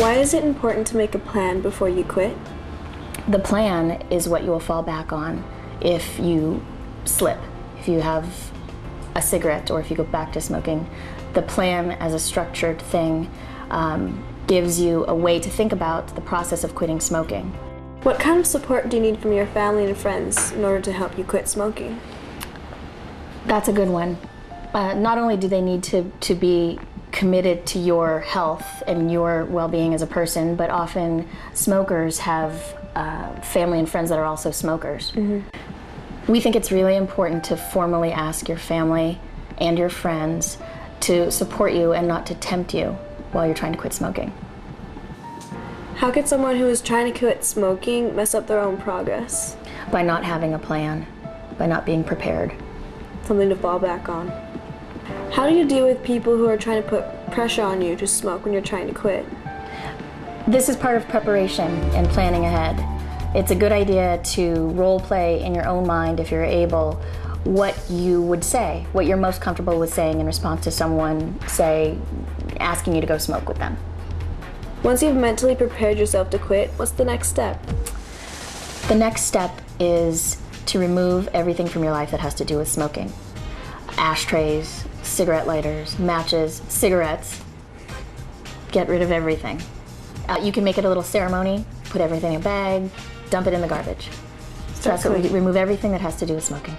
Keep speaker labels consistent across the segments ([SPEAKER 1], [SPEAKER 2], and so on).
[SPEAKER 1] Why is it important to make a plan before you quit?
[SPEAKER 2] The plan is what you will fall back on if you slip, if you have a cigarette, or if you go back to smoking. The plan as a structured thing gives you a way to think about the process of quitting smoking.
[SPEAKER 1] What kind of support do you need from your family and friends in order to help you quit smoking?
[SPEAKER 2] That's a good one. Not only do they need to be committed to your health and your well-being as a person, but often smokers have family and friends that are also smokers. Mm-hmm. We think it's really important to formally ask your family and your friends to support you and not to tempt you while you're trying to quit smoking.
[SPEAKER 1] How could someone who is trying to quit smoking mess up their own progress?
[SPEAKER 2] By not having a plan, by not being prepared.
[SPEAKER 1] Something to fall back on. How do you deal with people who are trying to put pressure on you to smoke when you're trying to quit?
[SPEAKER 2] This is part of preparation and planning ahead. It's a good idea to role play in your own mind, if you're able, what you would say, what you're most comfortable with saying in response to someone, say, asking you to go smoke with them.
[SPEAKER 1] Once you've mentally prepared yourself to quit, what's the next step?
[SPEAKER 2] The next step is to remove everything from your life that has to do with smoking. Ashtrays, cigarette lighters, matches, cigarettes. Get rid of everything. You can make it a little ceremony, put everything in a bag, dump it in the garbage. So that's what we do, remove everything that has to do with smoking.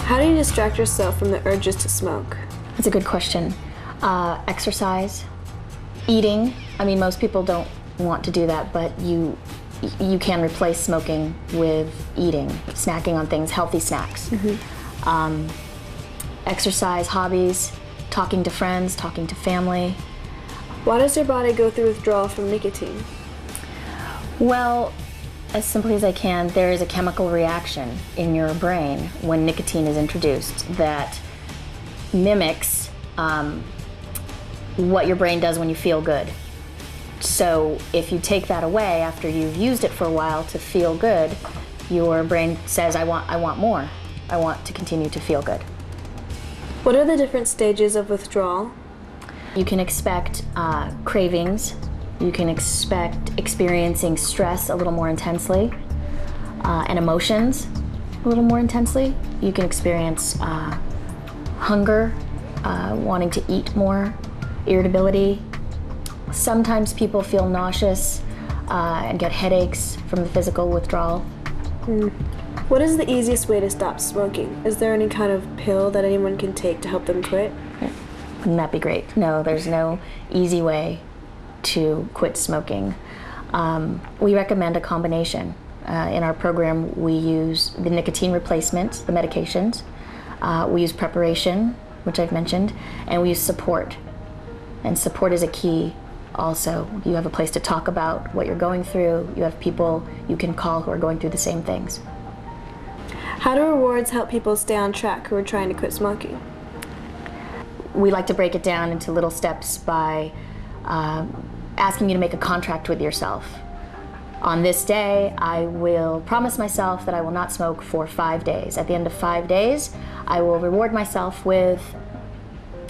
[SPEAKER 1] How do you distract yourself from the urges to smoke?
[SPEAKER 2] That's a good question. Exercise, eating. I mean, most people don't want to do that, but you can replace smoking with eating, snacking on things, healthy snacks. Mm-hmm. Exercise, hobbies, talking to friends, talking to family.
[SPEAKER 1] Why does your body go through withdrawal from nicotine?
[SPEAKER 2] Well, as simply as I can, there is a chemical reaction in your brain when nicotine is introduced that mimics what your brain does when you feel good. So if you take that away after you've used it for a while to feel good, your brain says, I want more. I want to continue to feel good.
[SPEAKER 1] What are the different stages of withdrawal?
[SPEAKER 2] You can expect cravings. You can expect experiencing stress a little more intensely and emotions a little more intensely. You can experience hunger, wanting to eat more, irritability. Sometimes people feel nauseous and get headaches from the physical withdrawal.
[SPEAKER 1] What is the easiest way to stop smoking? Is there any kind of pill that anyone can take to help them quit?
[SPEAKER 2] Wouldn't that be great? No, there's no easy way to quit smoking. We recommend a combination. In our program, we use the nicotine replacements, the medications. We use preparation, which I've mentioned, and we use support. And support is a key also. You have a place to talk about what you're going through. You have people you can call who are going through the same things.
[SPEAKER 1] How do rewards help people stay on track who are trying to quit smoking?
[SPEAKER 2] We like to break it down into little steps by asking you to make a contract with yourself. On this day, I will promise myself that I will not smoke for 5 days. At the end of 5 days, I will reward myself with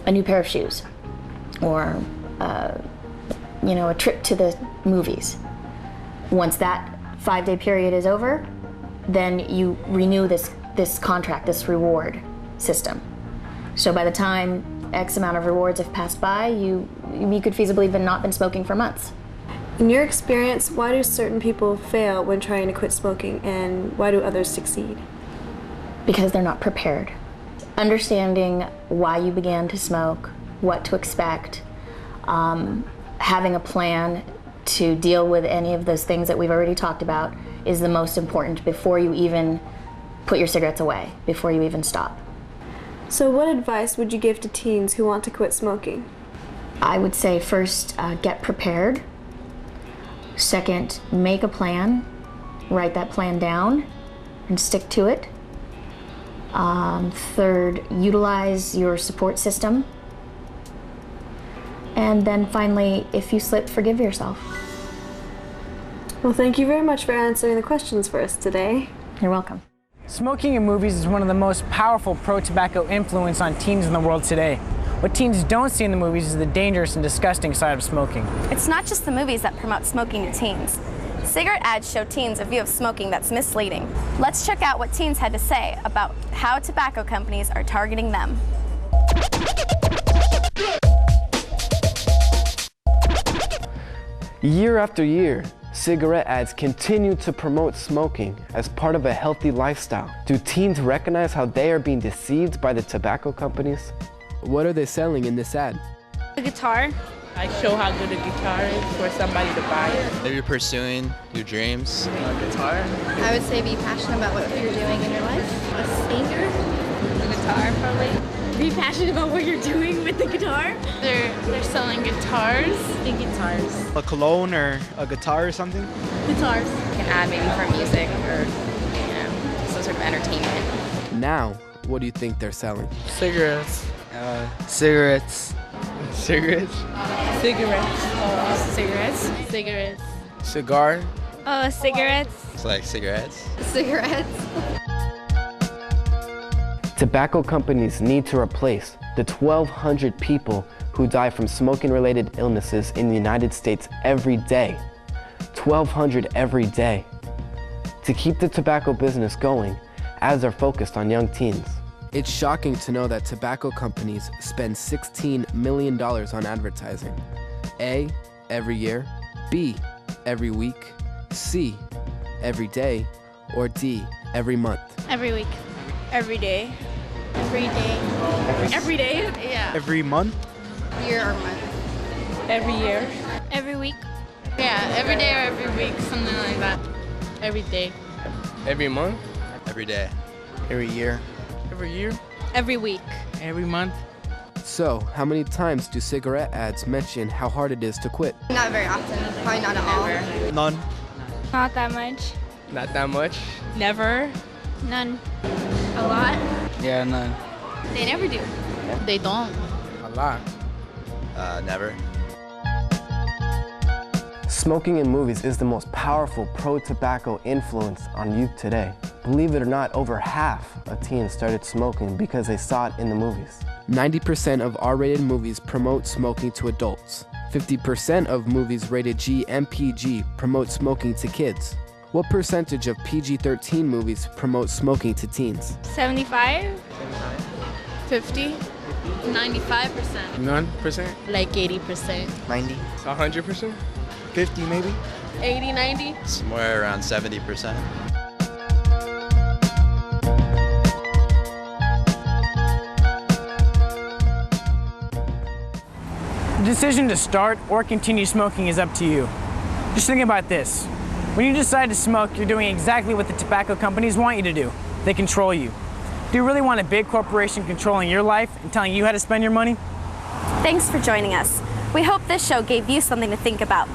[SPEAKER 2] a new pair of shoes or a trip to the movies. Once that 5-day period is over, then you renew this contract, this reward system. So by the time X amount of rewards have passed by, you could feasibly have not been smoking for months.
[SPEAKER 1] In your experience, why do certain people fail when trying to quit smoking, and why do others succeed?
[SPEAKER 2] Because they're not prepared. Understanding why you began to smoke, what to expect, having a plan to deal with any of those things that we've already talked about is the most important before you even put your cigarettes away, before you even stop.
[SPEAKER 1] So what advice would you give to teens who want to quit smoking?
[SPEAKER 2] I would say first, get prepared. Second, make a plan. Write that plan down and stick to it. Third, utilize your support system. And then finally, if you slip, forgive yourself.
[SPEAKER 1] Well, thank you very much for answering the questions for us today.
[SPEAKER 2] You're welcome.
[SPEAKER 3] Smoking in movies is one of the most powerful pro-tobacco influence on teens in the world today. What teens don't see in the movies is the dangerous and disgusting side of smoking.
[SPEAKER 4] It's not just the movies that promote smoking to teens. Cigarette ads show teens a view of smoking that's misleading. Let's check out what teens had to say about how tobacco companies are targeting them.
[SPEAKER 5] Year after year, cigarette ads continue to promote smoking as part of a healthy lifestyle. Do teens recognize how they are being deceived by the tobacco companies? What are they selling in this ad?
[SPEAKER 6] A guitar.
[SPEAKER 7] I show how good a guitar is for somebody to buy it.
[SPEAKER 8] Maybe you're pursuing your dreams.
[SPEAKER 7] A guitar.
[SPEAKER 6] I would say be passionate about what you're doing in your life. A singer. A guitar, probably.
[SPEAKER 9] Be passionate about what you're doing with the guitar.
[SPEAKER 6] They're selling guitars.
[SPEAKER 9] Big guitars.
[SPEAKER 10] A cologne or a guitar or something?
[SPEAKER 9] Guitars.
[SPEAKER 6] An ad maybe for music or, some sort of entertainment.
[SPEAKER 5] Now, what do you think they're selling?
[SPEAKER 7] Cigarettes.
[SPEAKER 10] Cigarettes.
[SPEAKER 7] Cigarettes. Cigarettes.
[SPEAKER 6] Cigarettes. Cigarettes.
[SPEAKER 7] Cigar.
[SPEAKER 6] Oh, cigarettes.
[SPEAKER 8] It's like cigarettes.
[SPEAKER 6] Cigarettes.
[SPEAKER 5] Tobacco companies need to replace the 1,200 people who die from smoking-related illnesses in the United States every day. 1,200 every day. To keep the tobacco business going, ads are focused on young teens. It's shocking to know that tobacco companies spend $16 million on advertising. A, every year, B, every week, C, every day, or D, every month.
[SPEAKER 6] Every week. Every day. Every day.
[SPEAKER 9] Every day.
[SPEAKER 6] Yeah.
[SPEAKER 10] Every month?
[SPEAKER 6] Year or month.
[SPEAKER 7] Every year.
[SPEAKER 6] Every week. Yeah, every day or every week, something like that. Every day.
[SPEAKER 7] Every month.
[SPEAKER 8] Every day.
[SPEAKER 10] Every year.
[SPEAKER 7] Every year.
[SPEAKER 6] Every week.
[SPEAKER 7] Every month.
[SPEAKER 5] So, how many times do cigarette ads mention how hard it is to quit?
[SPEAKER 6] Not very often. Probably not at all.
[SPEAKER 10] None.
[SPEAKER 6] Not that much.
[SPEAKER 7] Not that much.
[SPEAKER 6] Never. None. A lot.
[SPEAKER 10] Yeah, none.
[SPEAKER 6] They never do. They don't.
[SPEAKER 7] A lot.
[SPEAKER 8] Never.
[SPEAKER 5] Smoking in movies is the most powerful pro-tobacco influence on youth today. Believe it or not, over half of teens started smoking because they saw it in the movies. 90% of R-rated movies promote smoking to adults. 50% of movies rated G and PG promote smoking to kids. What percentage of PG-13 movies promote smoking to teens?
[SPEAKER 6] 75? 50? 95%.
[SPEAKER 7] None percent.
[SPEAKER 6] Like 80%.
[SPEAKER 10] 90.
[SPEAKER 7] 100%.
[SPEAKER 10] 50 maybe?
[SPEAKER 6] 80, 90?
[SPEAKER 8] Somewhere around 70%.
[SPEAKER 3] The decision to start or continue smoking is up to you. Just think about this. When you decide to smoke, you're doing exactly what the tobacco companies want you to do. They control you. Do you really want a big corporation controlling your life and telling you how to spend your money?
[SPEAKER 4] Thanks for joining us. We hope this show gave you something to think about.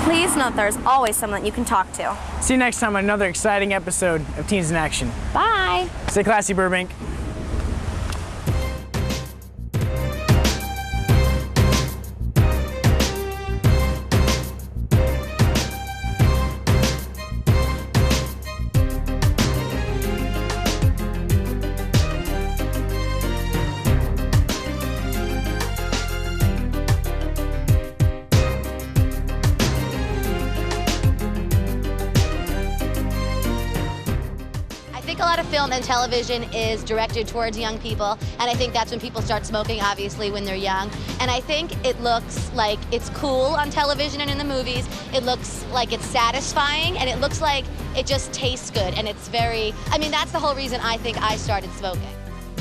[SPEAKER 4] Please note there's always someone that you can talk to.
[SPEAKER 3] See you next time on another exciting episode of Teens in Action.
[SPEAKER 4] Bye!
[SPEAKER 3] Stay classy, Burbank.
[SPEAKER 11] A lot of film and television is directed towards young people, and I think that's when people start smoking, obviously, when they're young. And I think it looks like it's cool on television and in the movies. It looks like it's satisfying, and it looks like it just tastes good, and it's that's the whole reason I think I started smoking.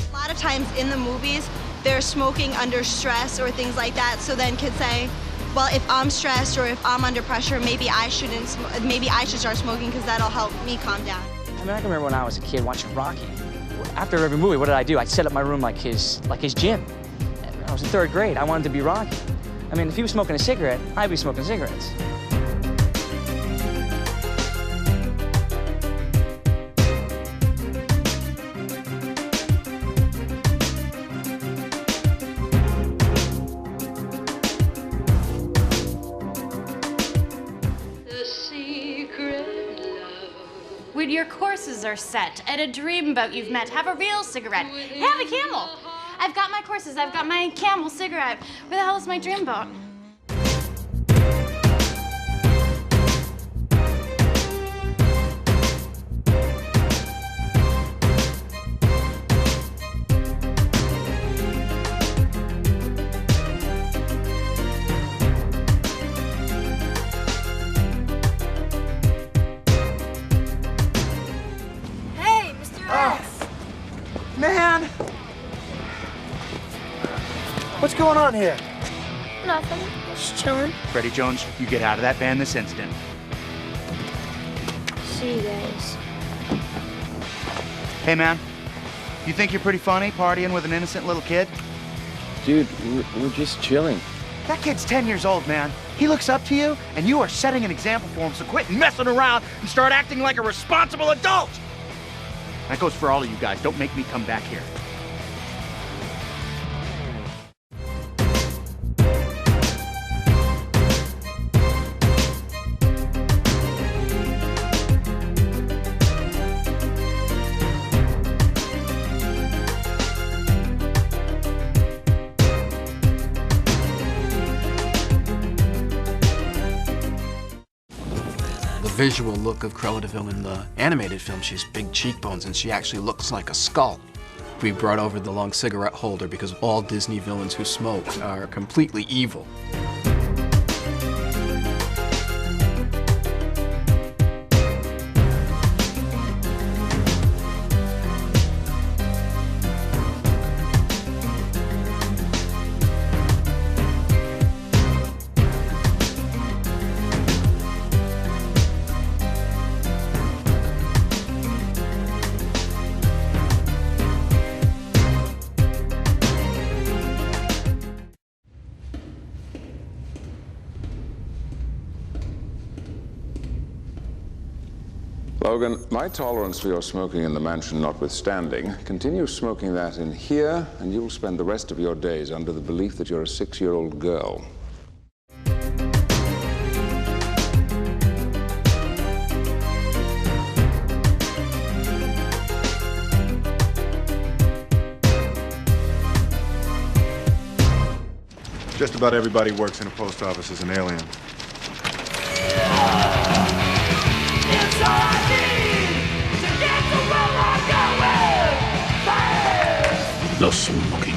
[SPEAKER 12] A lot of times in the movies, they're smoking under stress or things like that, so then kids say, well, if I'm stressed or if I'm under pressure, maybe I should start smoking because that'll help me calm down.
[SPEAKER 13] I mean, I can remember when I was a kid watching Rocky. After every movie, what did I do? I'd set up my room like his gym. When I was in 3rd grade. I wanted to be Rocky. I mean, if he was smoking a cigarette, I'd be smoking cigarettes.
[SPEAKER 14] The secret
[SPEAKER 9] when your courses are set and a dreamboat you've met, have a real cigarette. Have a Camel. I've got my courses, I've got my Camel cigarette. Where the hell is my dreamboat?
[SPEAKER 14] Man! What's going on here?
[SPEAKER 1] Nothing. Just chilling.
[SPEAKER 15] Freddie Jones, you get out of that van this instant.
[SPEAKER 1] See you guys.
[SPEAKER 15] Hey, man. You think you're pretty funny partying with an innocent little kid?
[SPEAKER 5] Dude, we're just chilling.
[SPEAKER 15] That kid's 10 years old, man. He looks up to you, and you are setting an example for him, so quit messing around and start acting like a responsible adult! That goes for all of you guys. Don't make me come back here.
[SPEAKER 16] The visual look of Cruella de Vil in the animated film, she has big cheekbones and she actually looks like a skull. We brought over the long cigarette holder because all Disney villains who smoke are completely evil.
[SPEAKER 17] Logan, my tolerance for your smoking in the mansion notwithstanding, continue smoking that in here, and you'll spend the rest of your days under the belief that you're a 6-year-old girl.
[SPEAKER 18] Just about everybody works in a post office as an alien.
[SPEAKER 19] The smoking.